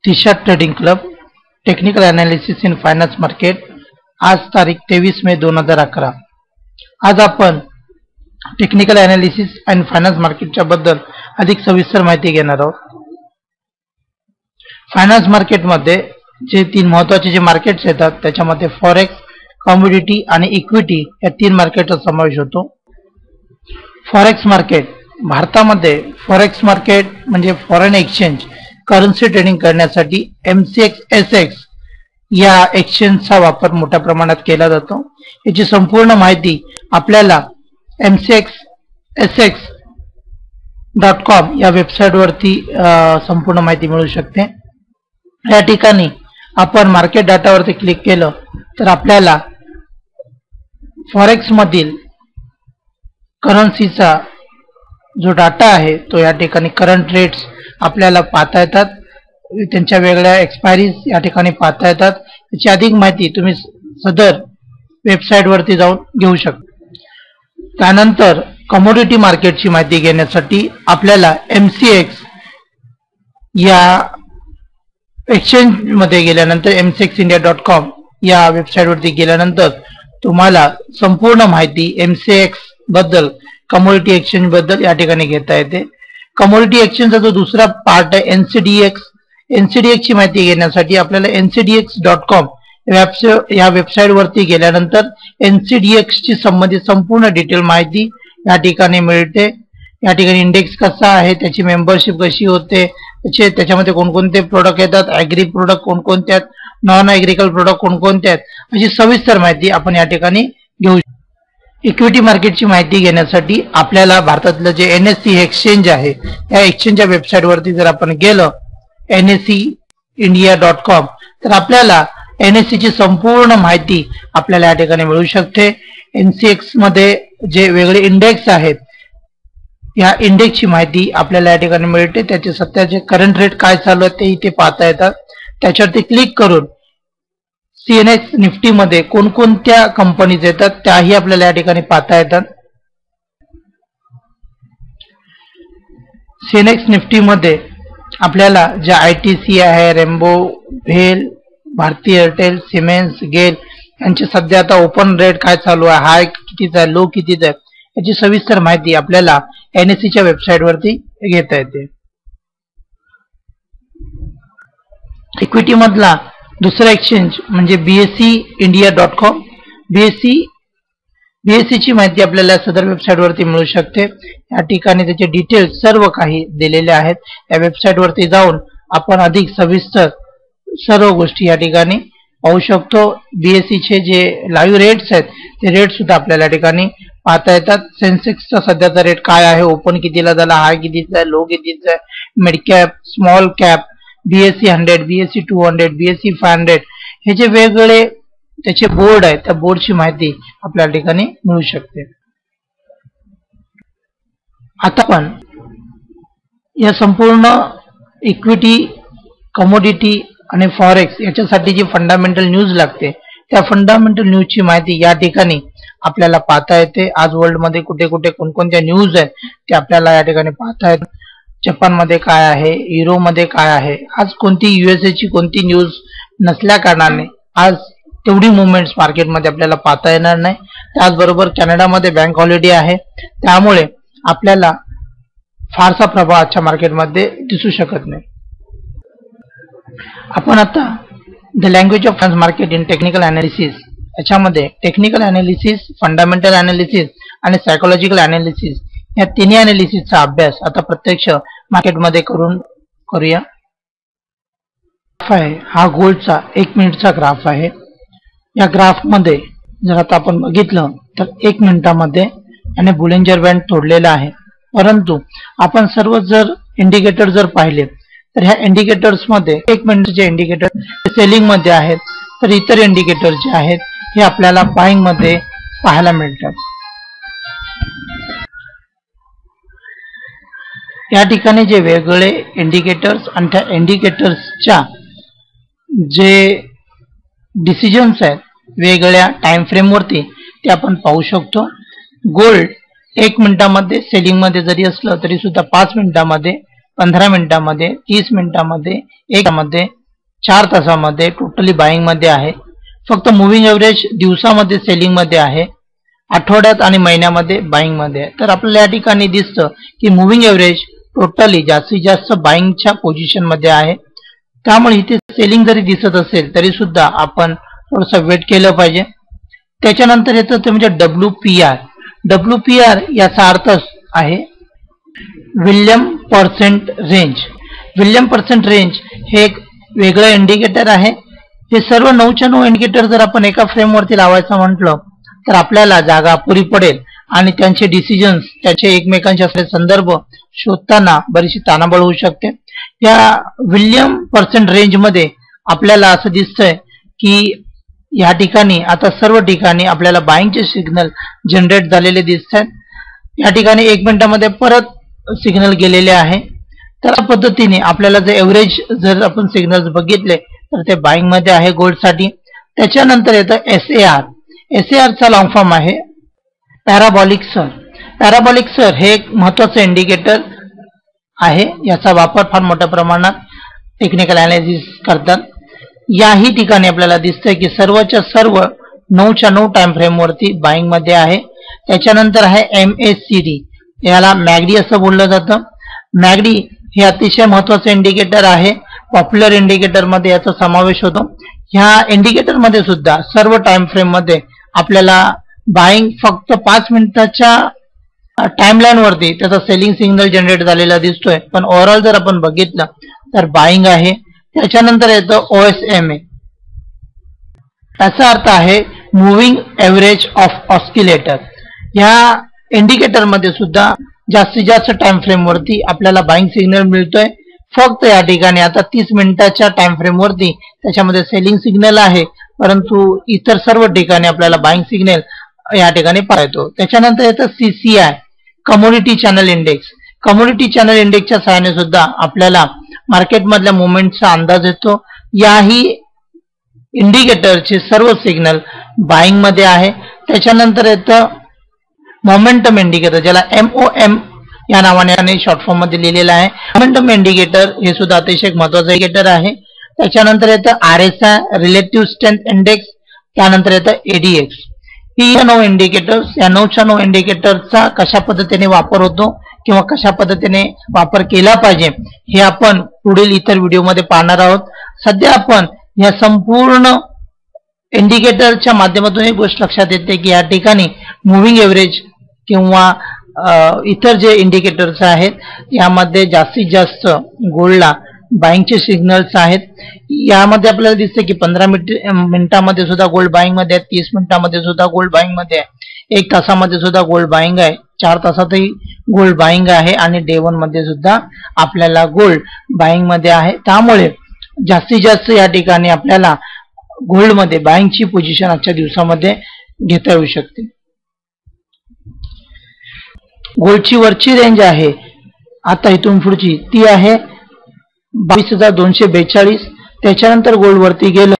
Disha trading club technical analysis in finance market. आज तारीख 23 मे 2011। आज आपण टेक्निकल एनालिसिस आणि फायनान्स मार्केटच्या बद्दल अधिक सविस्तर माहिती घेणार आहोत। फायनान्स मार्केटमध्ये जे तीन महत्त्वाचे जे मार्केट्स येतात त्याच्यामध्ये फॉरेक्स, कमोडिटी आणि इक्विटी या तीन मार्केटचा समावेश होतो। फॉरेक्स मार्केट भारतामध्ये फॉरेक्स मार्केट म्हणजे फॉरेन एक्सचेंज करन्सी ट्रेडिंग करण्यासाठी MCX SX या एक्सचेंजचा वापर मोठ्या प्रमाणात केला जातो। याची संपूर्ण माहिती आपल्याला mcxsx.com या वेबसाईट वरती संपूर्ण माहिती मिळू शकते। या ठिकाणी आपण मार्केट डाटा वरती क्लिक केलं तर आपल्याला फॉरेक्स मधील करन्सीचा जो डाटा आहे तो या ठिकाणी करंट रेट्स आपल्याला पाहता येतात, त्यांच्या वेगळ्या एक्सपायरीज या ठिकाणी पाहता येतात। याची अधिक माहिती तुम्ही सदर वेबसाईट वरती जाऊन घेऊ शकता। त्यानंतर कमोडिटी मार्केटची माहिती घेण्यासाठी आपल्याला MCX या एक्सचेंज मध्ये गेल्यानंतर mcxindia.com या वेबसाईट वरती गेल्यानंतर तुम्हाला संपूर्ण माहिती MCX बद्दल, कमोडिटी एक्सचेंज बद्दल या ठिकाणी घेता येते। कमोडिटी एक्सचेंजचा जो दुसरा पार्ट आहे NCDX ची माहिती घेण्यासाठी आपल्याला ncdx.com या वेबसाईट वरती गेल्यानंतर NCDX ची संबंधित संपूर्ण डिटेल माहिती या ठिकाणी मिळते। या ठिकाणी इंडेक्स कसा आहे, त्याची मेंबरशिप कशी होते, त्याच्यामध्ये कोणकोणते प्रोडक्ट येतात, ऍग्री प्रोडक्ट कोणकोणते आहेत, नॉन ऍग्रिकल प्रोडक्ट कोणकोणते आहेत, अशी सविस्तर माहिती आपण या ठिकाणी घेऊ। इक्विटी मार्केटची माहिती घेण्यासाठी आपल्याला भारतातलं जे NSE एक्सचेंज आहे या एक्सचेंजच्या वेबसाईट वरती जर आपण गेलो NSEindia.com तर आपल्याला NSE ची संपूर्ण माहिती आपल्याला या ठिकाणी मिळू शकते। MCX मध्ये जे वेगळे इंडेक्स आहेत या इंडेक्सची माहिती आपल्याला या ठिकाणी मिळते। त्याचे सध्याचे करंट रेट काय चालू आहे ते इथे पाहता येतात। त्याच्यावरती क्लिक करून CNX निफ्टी मध्ये कोणकोणत्या कंपनीज येतात त्याही आपल्याला या ठिकाणी पाहता येतात। CNX निफ्टी मध्ये आपल्याला ज्या ITC आहे, रेम्बो, भेल, भारती एअरटेल, सिमेंस, गेल यांचे सध्या आता ओपन रेट काय चालू आहे, हाय कितीचा आहे, लो कितीचा आहे, याची सविस्तर माहिती आपल्याला NSE च्या वेबसाईट वरती घेता येते। इक्विटी मधला दुसरा एक्सचेंज म्हणजे BSEindia.com। BSE ची माहिती आपल्याला सदर वेबसाईट वरती मिळू शकते। या ठिकाणी त्याचे डिटेल्स सर्व काही दिलेले आहेत। या वेबसाईट वरती जाऊन आपण अधिक सविस्तर सर्व गोष्टी या ठिकाणी पाहू शकतो। BSE चे जे लाईव्ह रेट्स आहेत ते रेट सुद्धा आपल्याला या ठिकाणी पाहता येतात। सेन्सेक्सचा सध्याचा रेट काय आहे, ओपन कितीला झाला, हाय कितीचा आहे, लो कितीचा आहे, mid cap, small cap, BSE 100, BSE 200, BSE 500 हे जे वेगवेगळे त्याचे बोर्ड आहेत त्या बोर्डची माहिती आपल्या ठिकाणी मिळू शकते। आता आपण या संपूर्ण इक्विटी, कमोडिटी आणि फॉरेक्स याच्यासाठी जी फंडामेंटल न्यूज लागते त्या फंडामेंटल न्यूजची माहिती या ठिकाणी आपल्याला पाहता येते। आज वर्ल्ड मध्ये कुठे कुठे कोणकोणत्या न्यूज आहेत ते आपल्याला या ठिकाणी पाहता येते। जपान मध्ये काय आहे, युरो मध्ये काय आहे, आज कोणती USA ची कोणती न्यूज नसल्या कारणाने आज तेवढी मुवमेंट्स मार्केटमध्ये आपल्याला पाहता येणार नाही। त्याचबरोबर कॅनडामध्ये बँक हॉलिडे आहे, त्यामुळे आपल्याला फारसा प्रभाव आजच्या मार्केटमध्ये दिसू शकत नाही। आपण आता the language of finance market in technical analysis याच्यामध्ये टेक्निकल अनालिसिस, फंडामेंटल अनालिसिस आणि सायकोलॉजिकल अनालिसिस या तिन्ही अनालिसिसचा अभ्यास आता प्रत्यक्ष मार्केटमध्ये करूया। हा गोल्डचा 1 मिनिटचा ग्राफ आहे। या ग्राफ मध्ये जर आता आपण बघितलं तर 1 मिनिटामध्ये याने बुलिंजर बँड तोडलेला आहे, परंतु आपण सर्व जर इंडिकेटर जर पाहिले तर ह्या इंडिकेटर्स मध्ये 1 मिनिटचे इंडिकेटर सेलिंग मध्ये आहेत, तर इतर इंडिकेटर जे आहेत हे आपल्याला बाइंग मध्ये पाहायला मिळतात। या ठिकाणी जे वेगवेगळे इंडिकेटर्स आणि त्या इंडिकेटर्सच्या जे डिसिजन्स आहेत वेगवेगळ्या टाइम फ्रेम वरती ते आपण पाहू शकतो। गोल्ड 1 मिनिटामध्ये सेलिंग मध्ये जरी असलं तरी सुद्धा 5 मिनिटामध्ये 15 मिनिटांमध्ये, 30 मिनिटांमध्ये, 1 तासामध्ये, 4 तासामध्ये टोटली बाईंग मध्ये आहे. फक्त मुव्हिंग एव्हरेज दिवसामध्ये सेलिंग मध्ये आहे, आठवड्यात आणि महिन्यामध्ये बाईंग मध्ये आहे. तर आपल्याला या ठिकाणी दिसतं की मुव्हिंग एव्हरेज टोटली जास्तीत जास्त बाईंगच्या पोझिशन मध्ये आहे. त्यामुळे इथे सेलिंग जरी दिसत असेल तरी सुद्धा आपण थोडंसं वेट केलं पाहिजे. त्याच्यानंतर येतं ते म्हणजे WPR. WPR याचा अर्थ आहे William percent range. William percent range हे एक वेगळं इंडिकेटर आहे. हे सर्व 9च्या 9 इंडिकेटर जर आपण एका फ्रेमवरती लावायचं म्हटलं तर आपल्याला जागा पुरी पडेल आणि त्यांचे डिसिजन्स, त्याचे एकमेकांचे असलेले संदर्भ शोधताना बरीचशी ताणाबळ होऊ शकते. या विल्यम पर्सेंट रेंज मध्ये आपल्याला असं दिसतंय की या ठिकाणी आता सर्व ठिकाणी आपल्याला बाईंगचे सिग्नल जनरेट झालेले दिसत आहेत. या ठिकाणी 1 मिनिटामध्ये परत सिग्नल गेलेले आहे. तर त्या पद्धतीने आपल्याला जे एव्हरेज जर आपण सिग्नल्स बघितले तर ते बाईंग मध्ये आहे गोल्डसाठी. त्याच्यानंतर येतं SAR. SAR चा लॉंग फॉर्म आहे पॅराबॉलिक सर. पॅराबॉलिक सर हे एक महत्वाचं इंडिकेटर आहे. याचा वापर फार मोठ्या प्रमाणात टेक्निकल अनालिसिस करतात. याही ठिकाणी आपल्याला दिसतंय की सर्वच्या सर्व 9च्या 9 टाइम फ्रेम वरती बाईंग मध्ये आहे. त्याच्यानंतर आहे MACD. याला मॅगडी असं बोललं जातं. मॅगडी हे अतिशय महत्वाचं इंडिकेटर आहे. पॉप्युलर इंडिकेटर मध्ये याचा समावेश होतो. ह्या इंडिकेटर मध्ये सुद्धा सर्व टाइम फ्रेम मध्ये आपल्याला बाईंग फक्त 5 मिनिटाच्या टाइमलाईन वरती त्याचा सेलिंग सिग्नल जनरेट झालेला दिसतोय, पण ओव्हरऑल जर आपण बघितलं तर बाईंग आहे. त्याच्यानंतर येतं OSMA. याचा अर्थ आहे मुव्हिंग एव्हरेज ऑफ ऑस्किलेटर. या इंडिकेटर मध्ये सुद्धा जास्तीत जास्त टाइम फ्रेम वरती आपल्याला बाईंग सिग्नल मिळतोय. फक्त या ठिकाणी आता 30 मिनिटाच्या टाइम फ्रेम वरती त्याच्यामध्ये सेलिंग सिग्नल आहे, परंतु इतर सर्व ठिकाणी आपल्याला बाईंग सिग्नल या ठिकाणी पाहतो. त्याच्यानंतर येतं CCI, commodity channel index. Commodity channel इंडेक्सच्या सहाय्याने सुद्धा आपल्याला मार्केट मधल्या मुवमेंटचा अंदाज येतो. याही इंडिकेटरचे सर्व सिग्नल बाईंग मध्ये आहे. त्याच्यानंतर येतं मोमेंटम इंडिकेटर, ज्याला MOM या नावाने शॉर्ट फॉर्म मध्ये लिहिलेलं आहे. मोमेंटम इंडिकेटर हे सुद्धा अतिशय महत्वाचं इंडिकेटर आहे. त्याच्यानंतर येतं RSI, रिलेटिव्ह स्ट्रेंथ इंडेक्स. त्यानंतर येतं ADX. ही 9 इंडिकेटर्स, या 9च्या 9 इंडिकेटरचा कशा पद्धतीने वापर होतो किंवा कशा पद्धतीने वापर केला पाहिजे हे आपण पुढील इतर व्हिडिओमध्ये पाहणार आहोत. सध्या आपण या संपूर्ण इंडिकेटरच्या माध्यमातून एक गोष्ट लक्षात येते की या ठिकाणी मुव्हिंग एव्हरेज किंवा इतर जे इंडिकेटर्स आहेत यामध्ये जास्तीत जास्त गोल्डला बाईंगचे सिग्नल्स आहेत. यामध्ये आपल्याला दिसते की 15 मिनिटांमध्ये सुद्धा गोल्ड बाईंग मध्ये आहे, 30 मिनिटांमध्ये सुद्धा गोल्ड बाईंग मध्ये आहे, 1 तासामध्ये सुद्धा गोल्ड बाईंग आहे, 4 तासातही गोल्ड बाईंग आहे आणि डे 1 मध्ये सुद्धा आपल्याला गोल्ड बाईंग मध्ये आहे. त्यामुळे जास्तीत जास्त या ठिकाणी आपल्याला गोल्ड मध्ये बाईंगची पोझिशन आजच्या दिवसामध्ये घेता येऊ शकते. गोल्डची वरची रेंज आहे आता इथून पुढची ती आहे 22,242. त्याच्यानंतर गोल्ड वरती गेलं